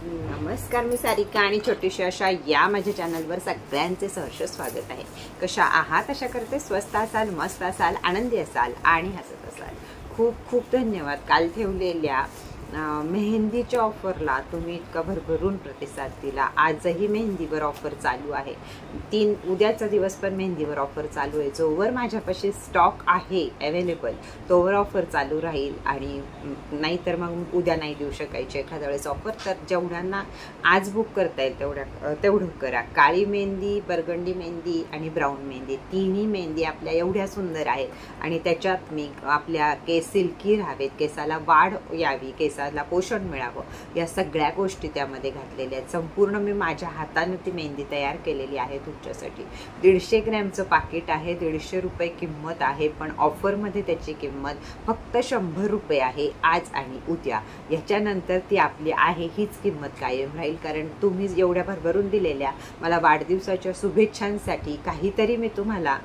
नमस्कार, मी सारिका आणि छोटीशी अशा या माझ्या चॅनलवर सगळ्यांचे सहर्ष स्वागत आहे। कशा आहात? आशा करते स्वस्त असाल, मस्त असाल, आनंदी असाल आणि हसत असाल। खूप खूप धन्यवाद। काल ठेवलेल्या मेहंदीच्या ऑफरला तुम्ही इतका भरभरून प्रतिसाद दिला। आजही मेहंदीवर ऑफर चालू आहे। उद्याचा दिवस पण मेहंदीवर ऑफर चालू आहे। जोवर माझ्यापाशी स्टॉक आहे अवेलेबल तोवर ऑफर चालू राहील आणि नाहीतर मग उद्या नाही देऊ शकायची एखाद्या वेळेस ऑफर। तर जेवढ्यांना आज बुक करता येईल तेवढं करा। काळी मेहंदी, बर्गंडी मेहंदी आणि ब्राऊन मेहंदी, तिन्ही मेहंदी आपल्या एवढ्या सुंदर आहेत आणि त्याच्यात मी आपल्या केस सिल्की राहावेत, केसाला वाढ यावी, केसाला पोषण मिळावं, या सगळ्या गोष्टी त्यामध्ये घातलेल्या आहेत। संपूर्ण मी माझ्या हाताने ती मेहंदी तयार केलेली आहे तुमच्यासाठी। 150 ग्रॅमचं पाकिट आहे, 150 रुपये किंमत आहे, पण ऑफरमध्ये त्याची किंमत फक्त 100 रुपये आहे आज आणि उद्या। याच्यानंतर ती आपली आहे हीच किंमत कायम राहील, कारण तुम्ही एवढ्या भरभरून दिलेल्या मला वाढदिवसाच्या शुभेच्छांसाठी काहीतरी मी तुम्हाला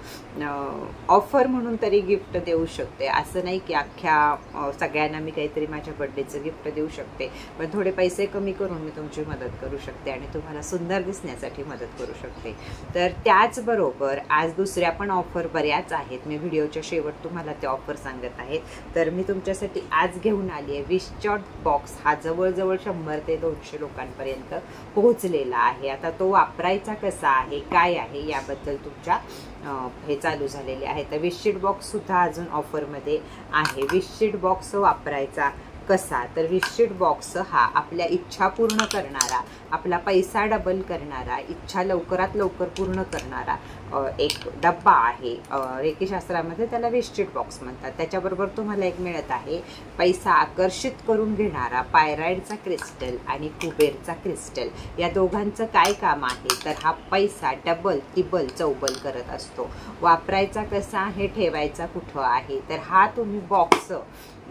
ऑफर म्हणून तरी गिफ्ट देऊ शकते। असं नाही की अख्ख्या सगळ्यांना मी काहीतरी माझ्या बर्थडेचं गिफ्ट देऊ शकते, पण थोडे पैसे कमी करून मी तुमची मदत करू शकते आणि तुम्हाला सुंदर दिसण्यासाठी मदत करू शकते। तर त्याचबरोबर आज दुसऱ्या पण ऑफर बऱ्याच आहेत। मी व्हिडिओच्या शेवट तुम्हाला त्या ऑफर सांगत आहे। तर मी तुमच्यासाठी आज घेऊन आली आहे विशचॉट बॉक्स। हा जवळजवळ 100 ते 200 लोकांपर्यंत पोहोचलेला आहे। आता तो वापरायचा कसा आहे, काय आहे, याबद्दल तुमच्या हे चालू झालेले आहे। तर विशशीट बॉक्स सुद्धा अजून ऑफरमध्ये आहे। विशशीट बॉक्स वापरायचा कसा, तर विशशीट बॉक्स हा आपल्या इच्छा पूर्ण करणारा, आपला पैसा डबल करणारा, इच्छा लवकरात लवकर पूर्ण करणारा एक डब्बा आहे। रेकीशास्त्रामध्ये त्याला विशशीट बॉक्स म्हणतात। त्याच्याबरोबर तुम्हाला एक मिळत आहे पैसा आकर्षित करून घेणारा पायराइडचा क्रिस्टल आणि कुबेरचा क्रिस्टल। या दोघांचं काय काम आहे, तर हा पैसा डबल, तिबल, चौबल करत असतो। वापरायचा कसा, हे ठेवायचा कुठं आहे, तर हा तुम्ही बॉक्स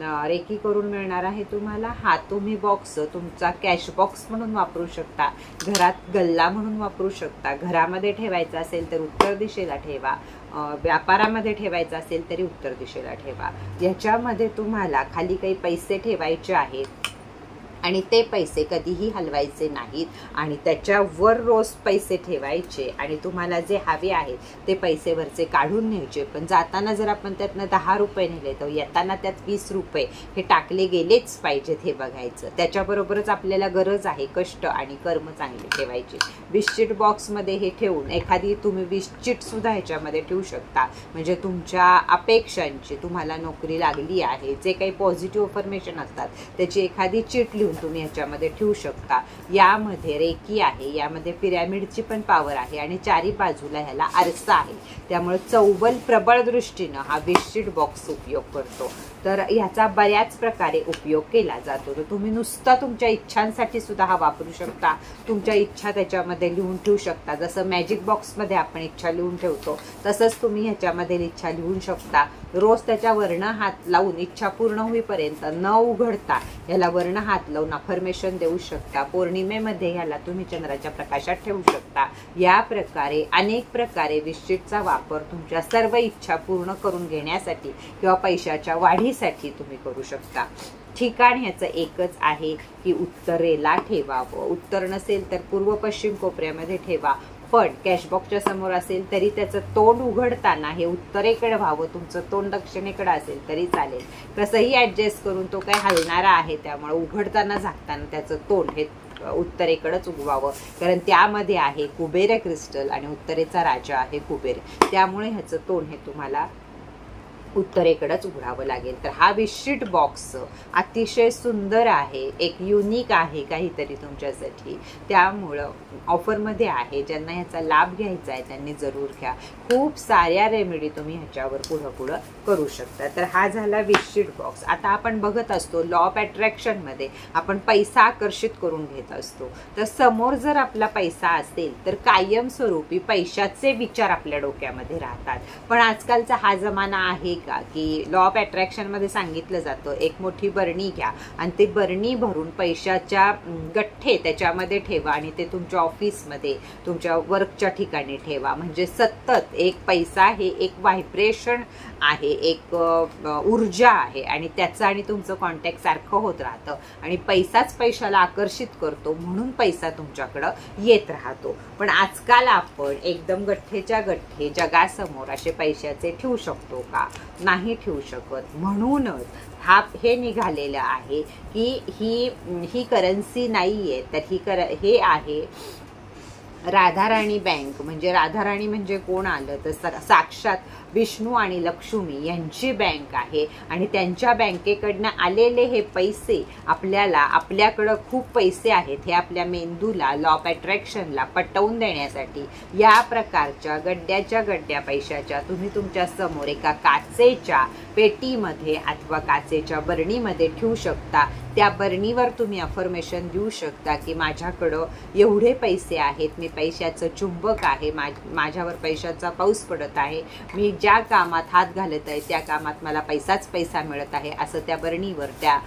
रेकी करून मिळणार आहे तुम्हाला। हा तुम्ही बॉक्स तुमचा कॅश बॉक्स म्हणून वापरू शकता, घरात गल्ला म्हणून वापरू शकता। घरामध्ये ठेवायचा असेल तर उत्तर दिशेला ठेवा, व्यापारामध्ये ठेवायचा असेल तरी उत्तर दिशेला ठेवा। याच्यामध्ये तुम्हाला खाली काही पैसे ठेवायचे आहेत आणि ते पैसे कधीही हलवायचे नाहीत आणि त्याच्यावर रोज पैसे ठेवायचे आणि तुम्हाला जे हवे आहेत ते पैसे वरचे काढून न्यायचे। पण जाताना जर आपण त्यातनं 10 रुपये नेले तर येताना त्यात 20 रुपये हे टाकले गेलेच पाहिजेत हे बघायचं। त्याच्याबरोबरच आपल्याला गरज आहे कष्ट आणि कर्म चांगले ठेवायचे। विशशीट बॉक्समध्ये हे ठेवून एखादी तुम्ही विशशीट सुद्धा ह्याच्यामध्ये ठेवू शकता, म्हणजे तुमच्या अपेक्षांची, तुम्हाला नोकरी लागली आहे, जे काही पॉझिटिव्ह इन्फॉर्मेशन असतात त्याची एखादी चिट लिहून तुम्ही ह्याच्यामध्ये ठेवू शकता। यामध्ये रेकी आहे, यामध्ये पिरॅमिडची पण पावर आहे आणि चारी बाजूला ह्याला आरसा आहे, त्यामुळे चौबल प्रबळ दृष्टीनं हा विशशीट बॉक्स उपयोग करतो। तर ह्याचा बऱ्याच प्रकारे उपयोग केला जातो। तर तुम्ही नुसता तुमच्या इच्छांसाठी सुद्धा हा वापरू शकता। तुमच्या इच्छा त्याच्यामध्ये लिहून ठेवू शकता। जसं मॅजिक बॉक्समध्ये आपण इच्छा लिहून ठेवतो तसंच तुम्ही ह्याच्यामध्ये इच्छा लिहून शकता। रोज त्याच्या वर्ण हात लावून इच्छा पूर्ण होईपर्यंत न उघडता ह्याला वर्ण हात लावून अफर्मेशन देऊ शकता। पौर्णिमेमध्ये ह्याला तुम्ही चंद्राच्या प्रकाशात ठेवू शकता। या प्रकारे अनेक प्रकारे विशशीटचा वापर तुमच्या सर्व इच्छा पूर्ण करून घेण्यासाठी किंवा पैशाच्या वाढीसाठी तुम्ही करू शकता। ठिकाण ह्याचं एकच आहे की उत्तरेला ठेवावं। उत्तर नसेल तर पूर्व पश्चिम कोपऱ्यामध्ये ठेवा, पण कॅशबॉक्सच्या समोर असेल तरी त्याचं तोंड उघडताना हे उत्तरेकडे व्हावं। तुमचं तोंड दक्षिणेकडे असेल तरी चालेल, कसंही ऍडजस्ट करून तो काय हलणारा आहे, त्यामुळे उघडताना झाकताना त्याचं तोंड हे उत्तरेकडेच उगवावं, कारण त्यामध्ये आहे कुबेर क्रिस्टल आणि उत्तरेचा राजा आहे कुबेर, त्यामुळे ह्याचं तोंड हे तुम्हाला उत्तरेकडेच उघडावं लागेल। तर हा विशशीट बॉक्स अतिशय सुंदर आहे, एक युनिक आहे काहीतरी तुमच्यासाठी, त्यामुळं ऑफरमध्ये आहे। ज्यांना ह्याचा लाभ घ्यायचा आहे त्यांनी जरूर घ्या। खूप साऱ्या रेमेडी तुम्ही ह्याच्यावर पुढं करू शकता। तर हा झाला विशशीट बॉक्स। आता आपण बघत असतो लॉ ऑफ अट्रॅक्शनमध्ये आपण पैसा आकर्षित करून घेत असतो। तर समोर जर आपला पैसा असेल तर कायमस्वरूपी पैशाचे विचार आपल्या डोक्यामध्ये राहतात। पण आजकालचा हा जमाना आहे का की लॉ ऑफ अट्रॅक्शन मध्ये सांगितलं जातं एक मोठी बरणी घ्या आणि ते बरणी भरून पैशाच्या गठ्ठे त्याच्यामध्ये ठेवा आणि ते तुमच्या ऑफिसमध्ये, तुमच्या वर्कच्या ठिकाणी ठेवा, म्हणजे सतत एक पैसा हे एक व्हायब्रेशन आहे, एक ऊर्जा आहे आणि त्याचं आणि तुमचं कॉन्टॅक्ट सारखं होत राहतं आणि पैसाच पैशाला आकर्षित करतो, म्हणून पैसा तुमच्याकडं येत राहतो. पण आजकाल आपण एकदम गठ्ठेच्या गठ्ठे जगासमोर असे पैशाचे ठेवू शकतो का? नाही ठेवू शकत. म्हणूनच हे निघालेलं आहे की ही करन्सी नाहीये, तर हे आहे राधाराणी बँक. म्हणजे राधाराणी म्हणजे कोण आलं तर साक्षात विष्णू आणि लक्ष्मी यांची बँक आहे आणि त्यांच्या बँकेकडनं आलेले हे पैसे आपल्याकडं खूप पैसे आहेत हे आपल्या मेंदूला, लॉ ऑफ अट्रॅक्शनला पटवून देण्यासाठी या प्रकारच्या गड्ड्या पैशाच्या तुम्ही तुमच्या समोर एका काचेच्या पेटीमध्ये अथवा काचेच्या बरणीमध्ये ठेवू शकता. त्या बरणीवर तुम्ही अफर्मेशन देऊ शकता की माझ्याकडं एवढे पैसे आहेत, मी पैशाचं चुंबक आहे, माझ्यावर पैशाचा पाऊस पडत आहे, मी ज्या कामात हात घालत आहे त्या कामात मला पैसाच पैसा मिळत आहे, असं त्या बरणीवर, त्या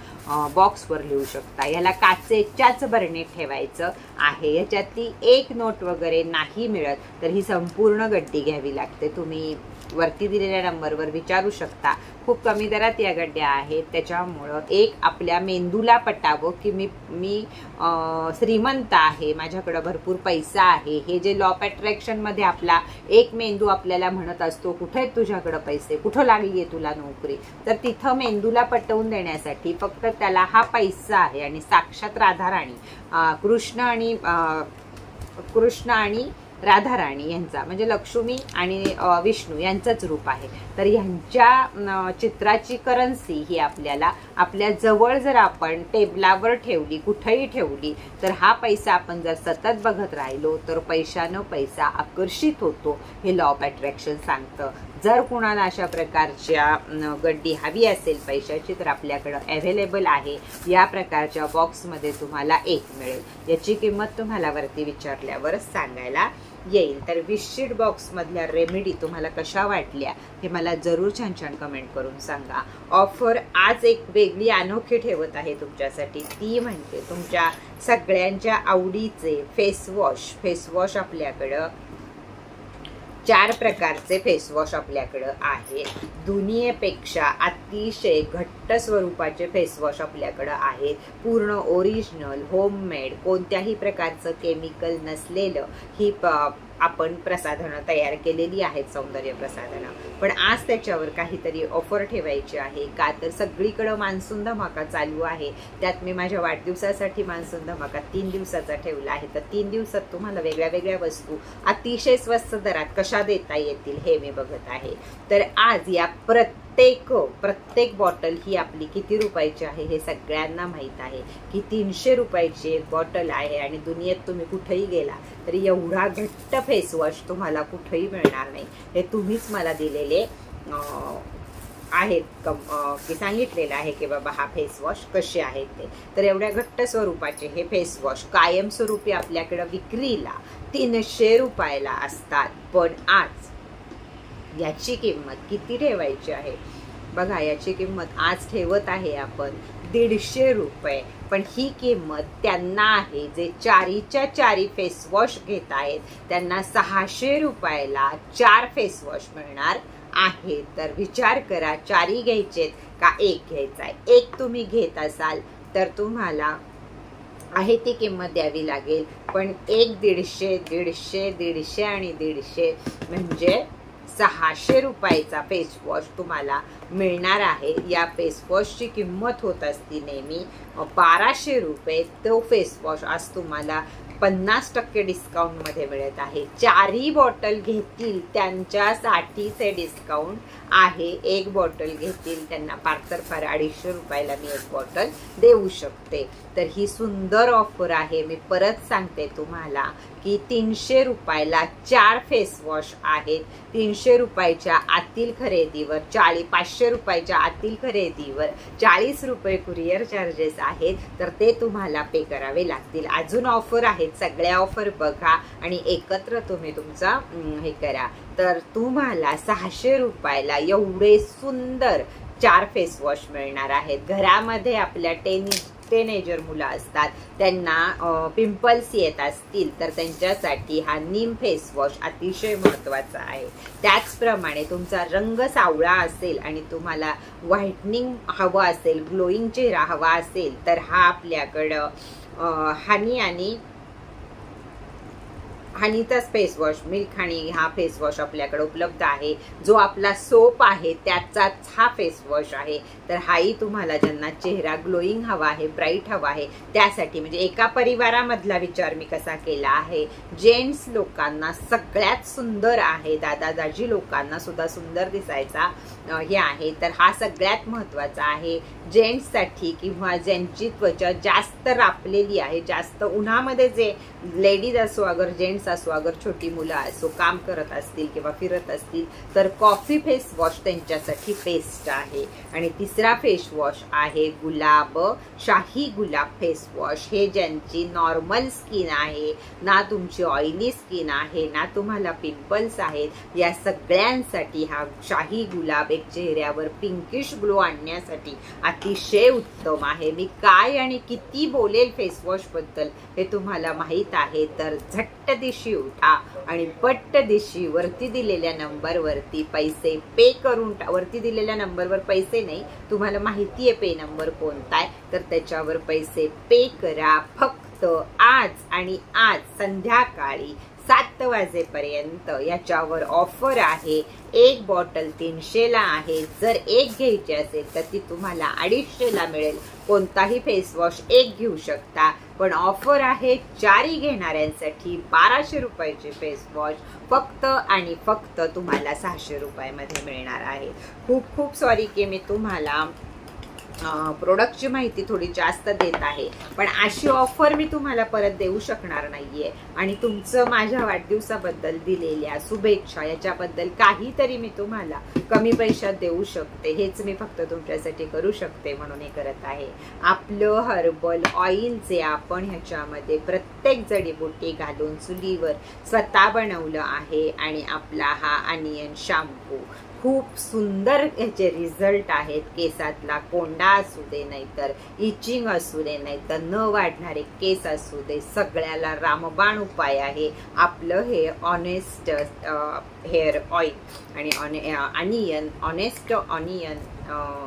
बॉक्सवर लिहू शकता. याला काचेच्याच बरणीत ठेवायचं आहे. याच्यातली एक नोट वगैरे नाही मिळत तर ही संपूर्ण गड्डी घ्यावी लागते. तुम्ही वरती दिलेल्या नंबरवर विचारू शकता. खूप कमी दरात या गड्ड्या आहेत, त्याच्यामुळं एक आपल्या मेंदूला पटावं की मी श्रीमंत आहे, माझ्याकडं भरपूर पैसा आहे. हे जे लॉ ऑफ अट्रॅक्शन मध्ये आपला एक मेंदू आपल्याला म्हणत असतो कुठे तुझ्याकडं पैसे, कुठं लागली आहे तुला नोकरी, तर तिथं मेंदूला पटवून देण्यासाठी फक्त त्याला हा पैसा आहे आणि साक्षात राधाराणी कृष्ण आणि राधाराणी यांचा म्हणजे लक्ष्मी आणि विष्णू यांचंच रूप आहे. तर ह्यांच्या चित्राची करन्सी ही आपल्याला आपल्या जवळ जर आपण टेबलावर ठेवली, कुठेही ठेवली, तर हा पैसा आपण जर सतत बघत राहिलो तर पैशानं पैसा आकर्षित होतो, हे लॉ ऑफ अट्रॅक्शन सांगतं. जर कुणाला अशा प्रकारच्या गड्डी हवी असेल पैशाची तर आपल्याकडं अवेलेबल आहे. या प्रकारच्या बॉक्समध्ये तुम्हाला एक मिळेल. याची किंमत तुम्हाला वरती विचारल्यावरच सांगायला येईल. तर विशशीट बॉक्समधल्या रेमेडी तुम्हाला कशा वाटल्या हे मला जरूर छान छान कमेंट करून सांगा. ऑफर आज एक वेगळी अनोखी ठेवत आहे तुमच्यासाठी, ती म्हणजे तुमच्या सगळ्यांच्या आवडीचे फेसवॉश आपल्याकडं 4 प्रकारचे फेसवॉश आपल्याकडं आहे. दुनियेपेक्षा अतिशय घट्ट स्वरूपाचे फेसवॉश आपल्याकडं आहेत. पूर्ण ओरिजिनल, होममेड, कोणत्याही प्रकारचं केमिकल नसलेलं ही आपण प्रसाधनं तयार केलेली आहेत, सौंदर्य प्रसाधनं. पण आज त्याच्यावर काहीतरी ऑफर ठेवायची आहे का, तर सगळीकडं मान्सून धमाका चालू आहे. त्यात मी माझ्या वाढदिवसासाठी मान्सून धमाका 3 दिवसाचा ठेवला आहे. तर 3 दिवसात तुम्हाला वेगळ्या वेगळ्या वस्तू अतिशय स्वस्त दरात कशा देता येतील हे मी बघत आहे. तर आज या प्रत्येक बॉटल ही आपली किती रुपयाची आहे हे सगळ्यांना माहीत आहे की 300 रुपयाची एक बॉटल आहे आणि दुनियेत तुम्ही कुठेही गेला तरी एवढा घट्ट फेसवॉश तुम्हाला कुठेही मिळणार नाही. हे तुम्हीच मला दिलेले आहेत की सांगितलेलं आहे की बाबा हा फेसवॉश कसे आहेत ते. तर एवढ्या घट्ट स्वरूपाचे हे फेसवॉश कायमस्वरूपी आपल्याकडे विक्रीला 300 रुपयाला असतात. पण आज याची किंमत किती ठेवायची आहे बघा. याची किंमत आज ठेवत आहे आपण 150 रुपये. पण ही किंमत त्यांना आहे जे 4च्या 4 फेसवॉश घेत आहेत, त्यांना 600 रुपयाला 4 फेसवॉश मिळणार आहे. तर विचार करा, 4 घ्यायचेत का 1 घ्यायचा आहे. 1 तुम्ही घेत असाल तर तुम्हाला आहे ती किंमत द्यावी लागेल. पण 1 150 आणि 150 म्हणजे 600 रुपयाचा फेसवॉश तुम्हाला मिळणार आहे. या फेसवॉशची किंमत होत असती नेहमी 1200 रुपये. तो फेसवॉश आज तुम्हाला 50% डिस्काउंटमध्ये मिळत आहे. 4 बॉटल घेतील त्यांच्यासाठीचे डिस्काउंट आहे. 1 बॉटल घेतील त्यांना फार तर फार 250 रुपयाला मी 1 बॉटल देऊ शकते. तर ही सुंदर ऑफर आहे. मी परत सांगते तुम्हाला की 300 रुपयाला 4 फेसवॉश आहेत. 300 रुपयाच्या आतील खरेदीवर 500 रुपयाच्या आतील खरेदीवर 40 रुपये कुरिअर चार्जेस आहेत. तर ते तुम्हाला पे करावे लागतील. अजून ऑफर आहेत, सगळ्या ऑफर बघा आणि एकत्र तुम्ही तुमचा हे करा. तर तुम्हाला 600 रुपयाला एवढे सुंदर 4 फेसवॉश मिळणार आहेत. घरामध्ये आपल्या टीनेजर मुलं असतात, त्यांना पिंपल्स येत असतील तर त्यांच्यासाठी हा नीम फेस वॉश अतिशय महत्त्वाचा आहे. त्याचप्रमाणे तुमचा रंग सावळा असेल आणि तुम्हाला व्हाईटनिंग हवं असेल, ग्लोईंग चेहरा हवा असेल तर हा आपल्याकडं हनीचाच फेस वॉश, मिल्क हनी हा फेस वॉश आपल्याकडे उपलब्ध आहे. जो आपला सोप आहे त्याचाच हा फेस वॉश आहे. तर हाही तुम्हाला ज्यांना चेहरा ग्लोईंग हवा आहे, ब्राईट हवा आहे त्यासाठी, म्हणजे एका परिवारामधला विचार मी कसा केला आहे, जेंट्स लोकांना सगळ्यात सुंदर आहे, दादा दाजी लोकांना सुद्धा सुंदर दिसायचा हे आहे, तर हा सगळ्यात महत्त्वाचा आहे जेंट्ससाठी किंवा ज्यांची त्वचा जास्त रापलेली आहे, जास्त उन्हामध्ये जे लेडीज असो अगर जेंट्स असो अगर छोटी मुलं असो काम करत असतील किंवा फिरत असतील तर कॉफी फेस वॉश त्यांच्यासाठी बेस्ट आहे. आणि तिसरा फेस वॉश आहे गुलाब, शाही गुलाब फेस वॉश. हे ज्यांची नॉर्मल स्किन आहे, ना तुमची ऑइली स्किन आहे, ना तुम्हाला पिंपल्स आहेत, या सगळ्यांसाठी हा शाही गुलाब एक चेहऱ्यावर पिंकिश ग्लो आणण्यासाठी अतिशय उत्तम आहे. मी काय आणि किती बोलेल फेस वॉश बद्दल हे तुम्हाला माहित आहे, तर झट्ट दिशी उठा आणि पट्ट दिशी वरती दिलेल्या नंबरवरती पैसे पे करून, वरती दिलेल्या नंबरवर पैसे नाही, तुम्हाला माहिती आहे पे नंबर कोणता आहे, तर त्याच्यावर पैसे पे करा. फक्त आज आणि आज संध्याकाळी 7 वाजेपर्यंत याच्यावर ऑफर आहे. एक बॉटल 300 ला आहे. जर एक घ्यायची असेल तर ती तुम्हाला 250 ला मिळेल. कोणताही फेस वॉश एक घेऊ शकता, पण ऑफर आहे 4 घेणाऱ्यांसाठी 1200 रुपयाचे फेस वॉश फक्त आणि फक्त तुम्हाला 600 रुपयामध्ये मिळणार आहे. खूप खूप सॉरी की मी तुम्हाला प्रोडक्टची माहिती थोडी जास्त देत आहे, पण अशी ऑफर मी तुम्हाला परत देऊ शकणार नाहीये. आणि तुमचं माझ्या वाढदिवसाबद्दल दिलेल्या शुभेच्छा याच्याबद्दल काहीतरी मी तुम्हाला कमी पैशात देऊ शकते, हेच मी फक्त तुमच्यासाठी करू शकते म्हणून हे करत आहे. आपलं हर्बल ऑइल जे आपण ह्याच्यामध्ये प्रत्येक जडीबुटी घालून चुलीवर स्वतः बनवलं आहे. आणि आपला हा अनियन शॅम्पू खूप सुंदर याचे रिझल्ट आहेत. केसातला कोंडा असू दे, नाहीतर इचिंग असू दे, नाहीतर न वाढणारे केस असू दे, सगळ्याला रामबाण उपाय आहे आपलं हे ऑनेस्ट हेअर ऑइल आणि ऑनेस्ट ऑनियन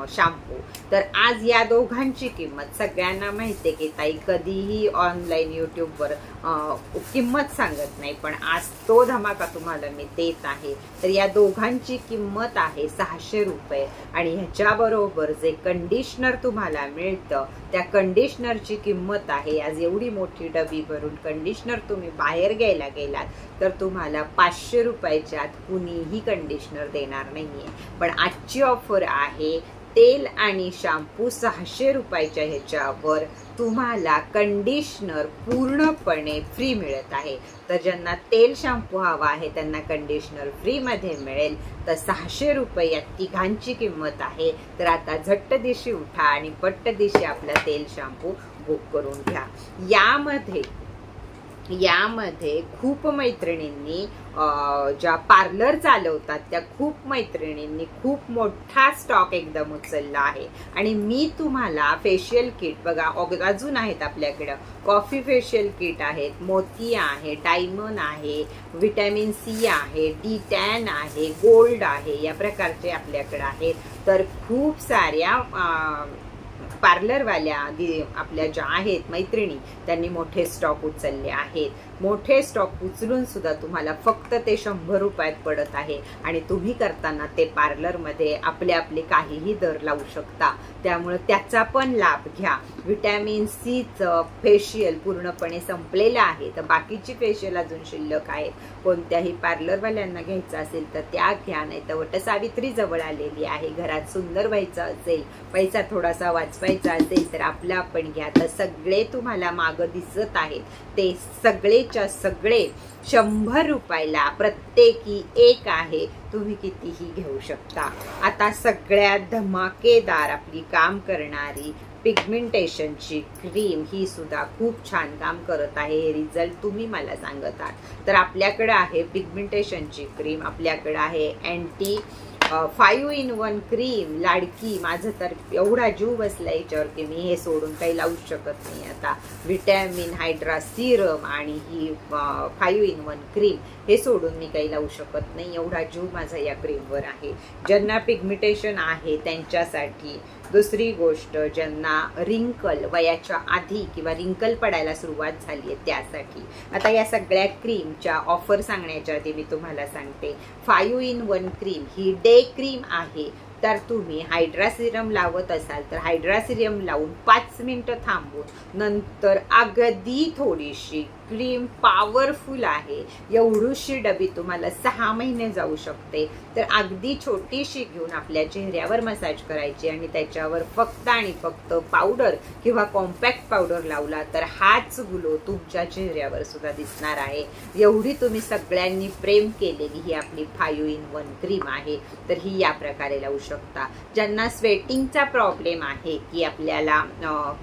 शॅम्पू. तर आज या दोघांची किंमत सगळ्यांना माहिती आहे की ताई कधीही ऑनलाईन युट्यूबवर किंमत सांगत नाही, पण आज तो धमाका तुम्हाला मी देत आहे. तर या दोघांची किंमत आहे 600 रुपये. आणि ह्याच्याबरोबर जे कंडिशनर तुम्हाला मिळतं त्या कंडिशनरची किंमत आहे, आज एवढी मोठी डबी भरून कंडिशनर तुम्ही बाहेर घ्यायला गेलात तर तुम्हाला 500 रुपयाच्या आत कुणीही कंडिशनर देणार नाहीये. पण आजची ऑफर आहे तेल आणि शॅम्पू 600 रुपयाच्या ह्याच्यावर तुम्हाला कंडिशनर पूर्णपणे फ्री मिळत आहे. तर ज्यांना तेल शॅम्पू हवा आहे त्यांना कंडिशनर फ्री मध्ये मिळेल. तर 600 रुपये या तिघांची किंमत आहे. तर आता झट्ट दिशी उठा आणि पट्ट दिशी आपला तेल शॅम्पू बुक करून घ्या. यामध्ये खूप मैत्रिणींनी ज्या पार्लर चालवतात त्या खूप मैत्रिणींनी खूप मोठा स्टॉक एकदम उचलला आहे. आणि मी तुम्हाला फेशियल किट बघा अजून आहेत आपल्याकडं. कॉफी फेशियल किट आहेत, मोती आहे, डायमंड आहे, विटॅमिन सी आहे, D10 आहे, गोल्ड आहे, या प्रकारचे आपल्याकडे आहेत. तर खूप साऱ्या पार्लरवाल्या आपल्या ज्या आहेत मैत्रिणी त्यांनी मोठे स्टॉक उचलले आहेत. मोठे स्टॉक उचलून सुद्धा तुम्हाला फक्त ते 100 रुपयात पडत आहे. आणि तुम्ही करताना ते पार्लरमध्ये आपले काहीही दर लावू शकता. त्यामुळे त्याचा पण लाभ घ्या. विटॅमिन सीचं फेशियल पूर्णपणे संपलेलं आहे, तर बाकीची फेशियल अजून शिल्लक आहेत. कोणत्याही पार्लरवाल्यांना घ्यायचं असेल तर त्या घ्या. नाही तर वटसावित्री जवळ आलेली आहे, घरात सुंदर व्हायचं असेल, पैसा थोडासा वाचवायचा असेल तर आपलं आपण घ्या. तर सगळे तुम्हाला मागं दिसत आहेत ते सगळेच्या सगळे 100 रुपयाला प्रत्येकी एक आहे. तुम्ही कितीही घेऊ शकता. आता सगळ्यात धमाकेदार आपली काम करणारी पिगमेंटेशनची क्रीम ही सुद्धा खूप छान काम करत आहे. हे रिझल्ट तुम्ही मला सांगत आहात. तर आपल्याकडे आहे पिगमेंटेशनची क्रीम, आपल्याकडे आहे अँटी 5 in 1 क्रीम लाडकी, माझं तर एवढा जीव बसला याच्यावर की मी हे सोडून काही लावू शकत नाही आता. विटॅमिन हायड्रा सिरम आणि ही 5 in 1 क्रीम हे सोडून मी काही लावू शकत नाही, एवढा जीव माझा या क्रीमवर आहे. ज्यांना पिगमेंटेशन आहे त्यांच्यासाठी. दुसरी गोष्ट, ज्यांना रिंकल वयाच्या आधी किंवा रिंकल पडायला सुरुवात झाली आहे त्यासाठी. आता या सगळ्या क्रीमच्या ऑफर सांगण्याच्या आधी मी तुम्हाला सांगते, 5 in 1 cream he day cream आहे. तर तुम्ही हायड्रा सिरम लावत असाल तर हायड्रा सिरम लावून 5 मिनिटं थांबून नंतर अगदी थोडीशी क्रीम पॉवरफुल आहे, एवढीशी डबी तुम्हाला 6 महिने जाऊ शकते. तर अगदी छोटीशी घेऊन आपल्या चेहऱ्यावर मसाज करायची आणि त्याच्यावर फक्त आणि फक्त पावडर किंवा कॉम्पॅक्ट पावडर लावला तर हाच ग्लो तुमच्या चेहऱ्यावर सुद्धा दिसणार आहे. एवढी तुम्ही सगळ्यांनी प्रेम केलेली ही आपली 5 in 1 क्रीम आहे. तर ही या प्रकारे लावू शकता. ज्यांना स्वेटिंगचा प्रॉब्लेम आहे की आपल्याला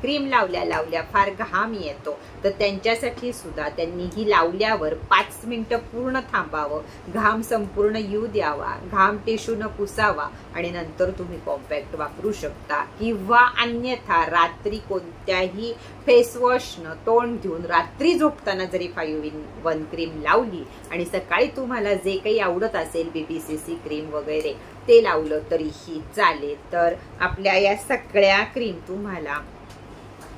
क्रीम लावल्या लावल्या फार घाम येतो, तर त्यांच्यासाठी सुद्धा त्यांनी ही लावल्यावर 5 मिनिटं पूर्ण थांबावं, घाम संपूर्ण येऊ द्यावा, घाम टिश्यूनं पुसावा आणि नंतर तुम्ही कॉम्पॅक्ट वापरू शकता. किंवा अन्यथा रात्री कोणत्याही फेसवॉशनं तोंड धुवून रात्री झोपताना जरी 5 in 1 क्रीम लावली आणि सकाळी तुम्हाला जे काही आवडत असेल BBCC क्रीम वगैरे ते लावलं तरीही चालेल. तर आपल्या या सगळ्या क्रीम तुम्हाला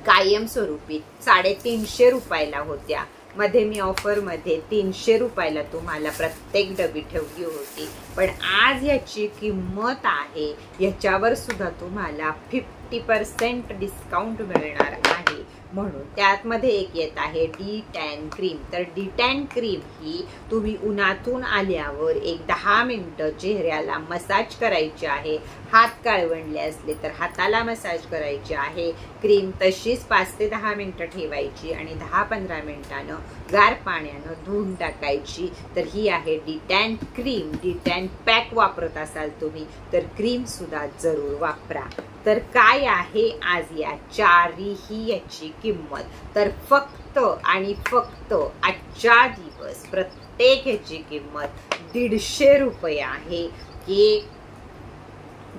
कायमस्वरूपी 350 रुपयाला होत्या. मध्ये मी ऑफर मध्ये 300 रुपयाला तुम्हाला प्रत्येक डबी ठेवली होती, पण आज याची किंमत आहे याच्यावर सुद्धा तुम्हाला 50% डिस्काउंट मिळणार आहे. म्हणून त्यात मध्ये एक येत आहे D10 क्रीम. तर D10 क्रीम ही तुम्ही उन्हातून आल्यावर एक 10 मिनिटं चेहऱ्याला मसाज करायची आहे. हात काळवंडले असले तर हाताला मसाज करायची आहे. क्रीम तशीच 5 ते 10 मिनिटं ठेवायची आणि 10-15 मिनिटानं गार पाण्यानं धुवून टाकायची. तर ही आहे D10 क्रीम. D10 पॅक वापरत असाल तुम्ही तर क्रीम सुद्धा जरूर वापरा. तर काय आहे आज या चारही याची किंमत, तर फक्त आणि फक्त आजच्या दिवस प्रत्येक ह्याची किंमत 150 रुपये आहे. की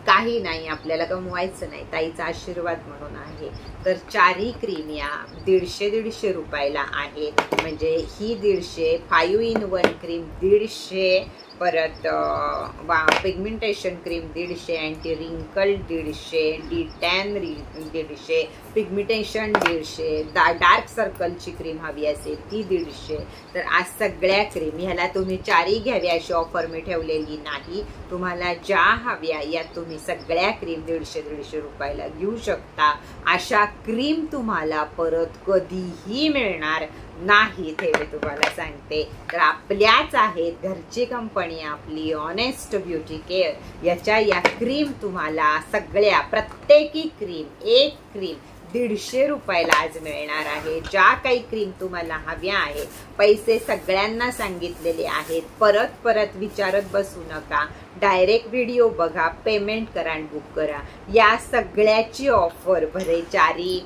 काही नाही, आपल्याला कमवायचं नाही, ताईचा आशीर्वाद म्हणून आहे. तर चारही क्रीम या 150 रुपयाला आहेत. म्हणजे ही 150, 5 in 1 क्रीम 150, परत पिगमेंटेशन क्रीम 150, अँटी रिंकल 150, D10 150, पिगमेंटेशन 150, डार्क सर्कलची क्रीम हवी असेल ती 150. तर आज सगळ्या क्रीम ह्याला तुम्ही चारही घ्याव्या अशी ऑफर मी ठेवलेली नाही. तुम्हाला ज्या हव्या या तुम्ही सगळ्या क्रीम 150 रुपयाला घेऊ शकता. अशा क्रीम तुम्हाला परत कधीही मिळणार नाही हे मी तुम्हाला सांगते. तर आपल्याच आहेत, घरची कंपनी आपली ऑनेस्ट ब्युटी केअर, याच्या या क्रीम तुम्हाला सगळ्या प्रत्येकी क्रीम एक क्रीम 150 रुपयाला आज मिळणार आहे. ज्या काही क्रीम तुम्हाला हव्या आहे, पैसे सगळ्यांना सांगितलेले आहेत. परत परत विचारत बसू नका, डायरेक्ट व्हिडिओ बघा, पेमेंट करा आणि बुक करा. या सगळ्याची ऑफर भरे चारी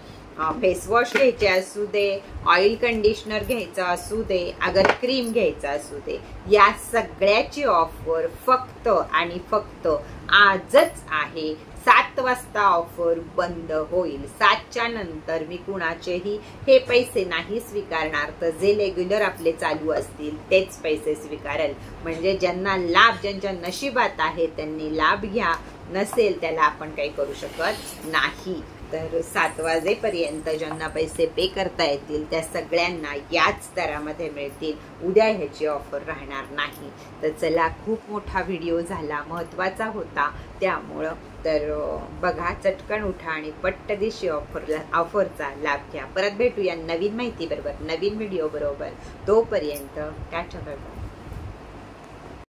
फेसवॉश घ्यायचे असू दे, ऑइल कंडिशनर घ्यायचा असू दे, अगर क्रीम घ्यायचा असू दे, या सगळ्याची ऑफर फक्त आणि फक्त आजच आहे. 7 वाजता ऑफर बंद होईल. 7च्या नंतर मी कुणाचेही हे पैसे नाही स्वीकारणार. तर जे रेग्युलर आपले चालू असतील तेच पैसे स्वीकारेल. म्हणजे ज्यांना लाभ, ज्यांच्या नशिबात आहे त्यांनी लाभ घ्या, नसेल त्याला आपण काही करू शकत नाही. तर 7 वाजेपर्यंत ज्यांना पैसे पे करता येतील त्या सगळ्यांना याच दरामध्ये मिळतील. उद्या ह्याची ऑफर राहणार नाही. तर चला, खूप मोठा व्हिडिओ झाला, महत्त्वाचा होता त्यामुळं. तर बघा, चटकन उठा आणि पट्टदिशी ऑफरचा लाभ घ्या. परत भेटूया नवीन माहिती बरोबर, नवीन व्हिडिओ बरोबर. तोपर्यंत टाटा बाय बाय.